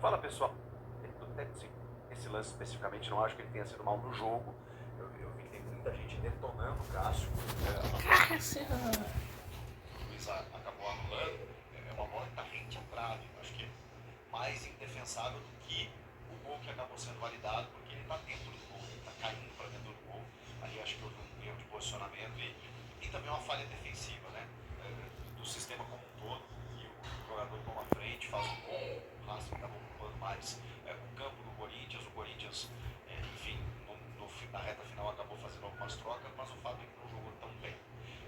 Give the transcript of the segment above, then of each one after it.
Fala pessoal, assim, esse lance especificamente não acho que ele tenha sido mal no jogo. Eu vi que tem muita gente detonando o Cássio. Cássio! O Luiz acabou anulando. É uma bola que tá rente à trave. Eu acho que é mais indefensável do que o gol que acabou sendo validado, porque ele tá dentro do gol, ele tá caindo para dentro do gol. Ali acho que houve um erro de posicionamento e também uma falha defensiva, né? Do sistema como um todo. E o jogador toma a frente, faz um gol, o Racing acabou ocupando mais o campo do Corinthians. O Corinthians, enfim, na reta final acabou fazendo algumas trocas, mas o fato é que não jogou tão bem.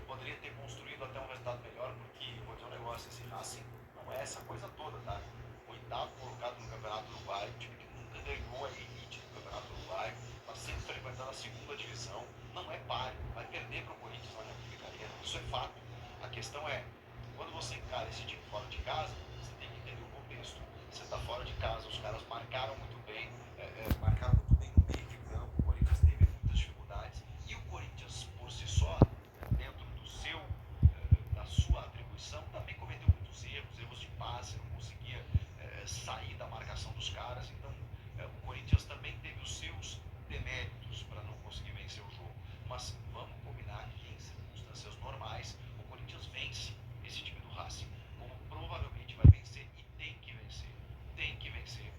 Poderia ter construído até um resultado melhor, porque, vou dizer um negócio, esse Racing não é essa coisa toda, tá? Oitavo colocado no Campeonato Uruguai, um time que nunca ganhou a elite do Campeonato Uruguai, está sempre frequentando a segunda divisão, não é páreo, vai perder para o Corinthians na Neoquímica Arena, isso é fato. A questão é, quando você encara esse time fora de casa, você tem que entender o contexto. Você está fora de casa, os caras marcaram muito bem, marcaram muito bem no meio de campo, o Corinthians teve muitas dificuldades, e o Corinthians, por si só, dentro da sua atribuição, também cometeu muitos erros de passe, não conseguia sair da marcação dos caras. Então, o Corinthians também teve os seus deméritos para não conseguir vencer o jogo. Mas vamos combinar que em circunstâncias normais, o Corinthians vence esse time do Racing, como provavelmente vai vencer e tem que vencer. Tem que vencer.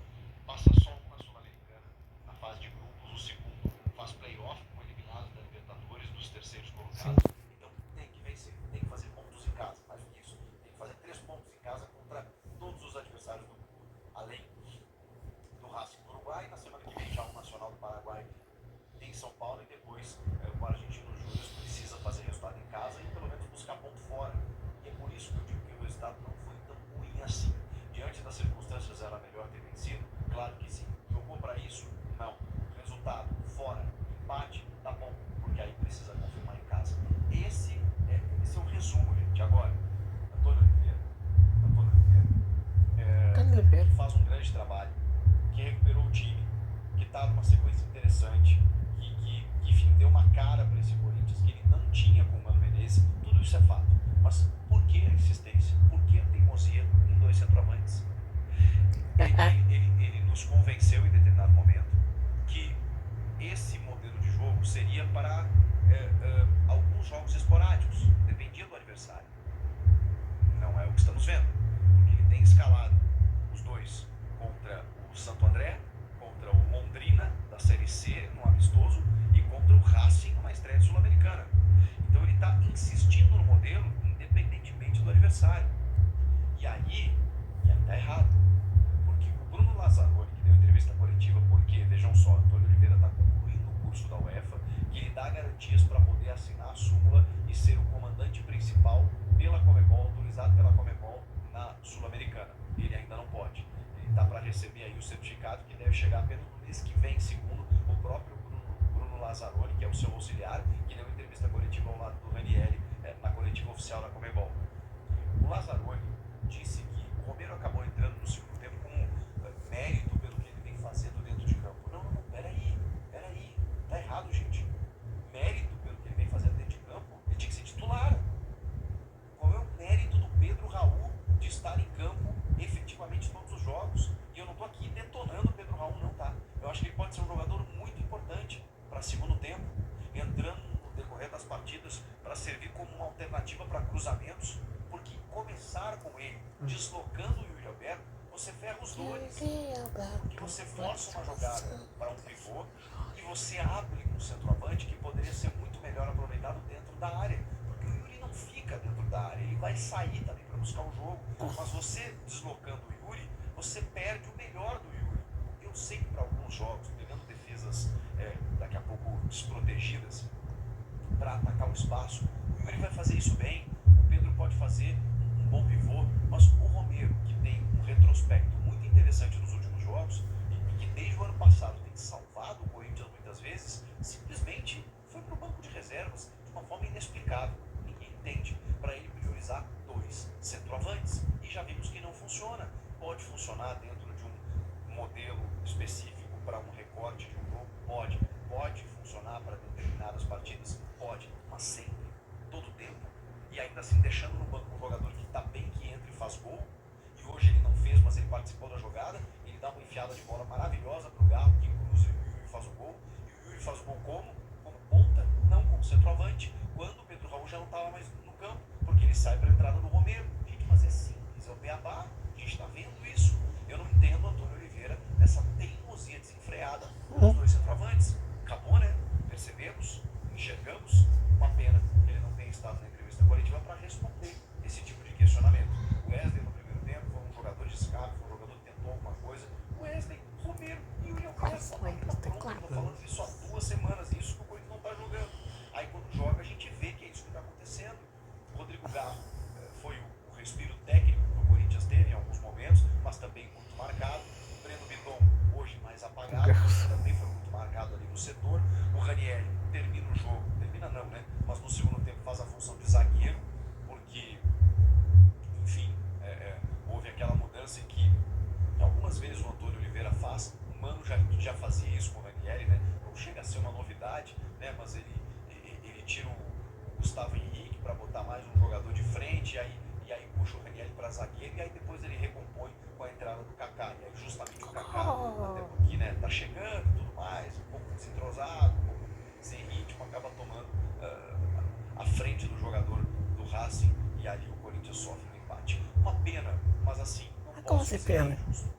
Passa só uma Sul-Americana na fase de grupos, o segundo faz play-off com eliminados da Libertadores, dos terceiros colocados. Então tem que vencer, tem que fazer pontos em casa, mais do que isso, tem que fazer 3 pontos em casa contra todos os adversários do mundo, além do Racing do Uruguai. Na semana que vem já o Nacional do Paraguai em São Paulo, e depois o Argentino Júnior precisa fazer resultado em casa e pelo menos buscar ponto fora. E é por isso que eu digo que o resultado não foi tão ruim assim. Diante das circunstâncias, era melhor ter vencido? Claro que sim. Jogou para isso? Não. Resultado fora, empate, tá bom, porque aí precisa confirmar em casa. Esse é o resumo, gente. Agora, Antônio Oliveira faz um grande trabalho, que recuperou o time, que está numa sequência interessante, que enfim, deu uma cara para esse Corinthians que ele não tinha com o Mano Menezes. Tudo isso é fato. Mas por que a insistência? Por que a teimosia em 2 centroavantes? Ele nos convenceu em determinado momento que esse modelo de jogo seria para alguns jogos esporádicos, dependia do adversário. Não é o que estamos vendo, porque ele tem escalado os dois contra o Santo André, contra o Londrina da Série C no amistoso e contra o Racing numa estreia sul-americana. Então ele está insistindo no modelo independentemente do adversário. E aí está errado, porque o Bruno Lazzaroni, que deu entrevista coletiva, porque, vejam só, Antônio Oliveira está concluindo o curso da UEFA, que ele dá garantias para poder assinar a súmula e ser o comandante principal pela Conmebol, autorizado pela Conmebol na Sul-Americana. Ele ainda não pode. Ele está para receber aí o certificado, que deve chegar apenas no mês que vem, segundo o próprio Bruno Lazzaroni, que é o seu auxiliar, que deu entrevista coletiva ao lado do Ranieri na coletiva oficial da Conmebol. O Lazzaroni disse que o Romero acabou entrando no segundo tempo como mérito pelo que ele vem fazendo dentro de campo. Não, peraí, tá errado, gente. Mérito pelo que ele vem fazendo dentro de campo, ele tinha que ser titular. Qual é o mérito do Pedro Raul de estar em campo efetivamente todos os jogos? E eu não tô aqui detonando o Pedro Raul, não, tá? Eu acho que ele pode ser um jogador muito importante para segundo tempo, entrando no decorrer das partidas para servir como uma alternativa para cruzamentos, porque começar com ele deslocando o Yuri Alberto, você ferra os dois, porque você força uma jogada para um pivô e você abre um centroavante que poderia ser muito melhor aproveitado dentro da área, porque o Yuri não fica dentro da área, ele vai sair também para buscar o jogo, mas você deslocando o Yuri, você perde o melhor do Yuri. Eu sei que para alguns jogos, pegando defesas daqui a pouco desprotegidas, para atacar o espaço, o Yuri vai fazer isso bem, o Pedro pode fazer um bom pivô, mas o Romero, que tem um retrospecto muito interessante nos últimos jogos e que desde o ano passado tem salvado o Corinthians muitas vezes, simplesmente foi para o banco de reservas de uma forma inexplicável. Ninguém entende, para ele priorizar 2 centroavantes, e já vimos que não funciona. Pode funcionar dentro de um modelo específico para um recorte de um jogo, pode funcionar para determinadas partidas, pode, mas sempre, todo tempo, e ainda assim deixando no banco um jogador que está bem, que entra e faz gol, e hoje ele não fez, mas ele participou da jogada, ele dá uma enfiada de bola maravilhosa pro Galo, que cruza e o Yuri faz o gol. E o Yuri faz o gol como? Como ponta, não como centroavante, quando o Pedro Raul já não estava mais no campo, porque ele sai para a entrada do Romero. Gente, mas é simples, é o beabá. A gente está vendo isso. Eu não entendo o Antônio Oliveira nessa teimosia desenfreada dos dois centroavantes. Acabou, né? Percebemos, enxergamos. Uma pena que ele não tenha estado na entrevista coletiva para responder esse tipo de questionamento. O Wesley, no primeiro tempo, foi um jogador de escape, foi um jogador que tentou alguma coisa. O Wesley, Romero e o William Castro. Estou falando isso há 2 semanas, isso que o Corinthians não está jogando. Aí quando joga, a gente vê que é isso que está acontecendo. O Rodrigo Garro foi o respiro técnico que o Corinthians teve em alguns momentos, mas também muito marcado. O Breno Bidon, hoje mais apagado, também foi muito marcado ali no setor. O Ranieri termina o jogo, termina não, né? Mas no segundo tempo faz a função de zagueiro, porque, enfim, houve aquela mudança em que algumas vezes o Antônio Oliveira faz. O Mano já fazia isso com o Ranieri, né? Não chega a ser uma novidade, né? Mas ele tira o Gustavo Henrique para botar mais um jogador de frente, e aí puxa o Ranieri para zagueiro, e aí depois ele recompõe com a entrada do Kaká. E aí justamente o Kaká, até porque, né, tá chegando e tudo mais, um pouco desentrosado, um pouco sem ritmo, acaba tomando a frente do jogador do Racing, e ali o Corinthians sofre um empate. Uma pena, mas assim, não posso dizer que é injusto.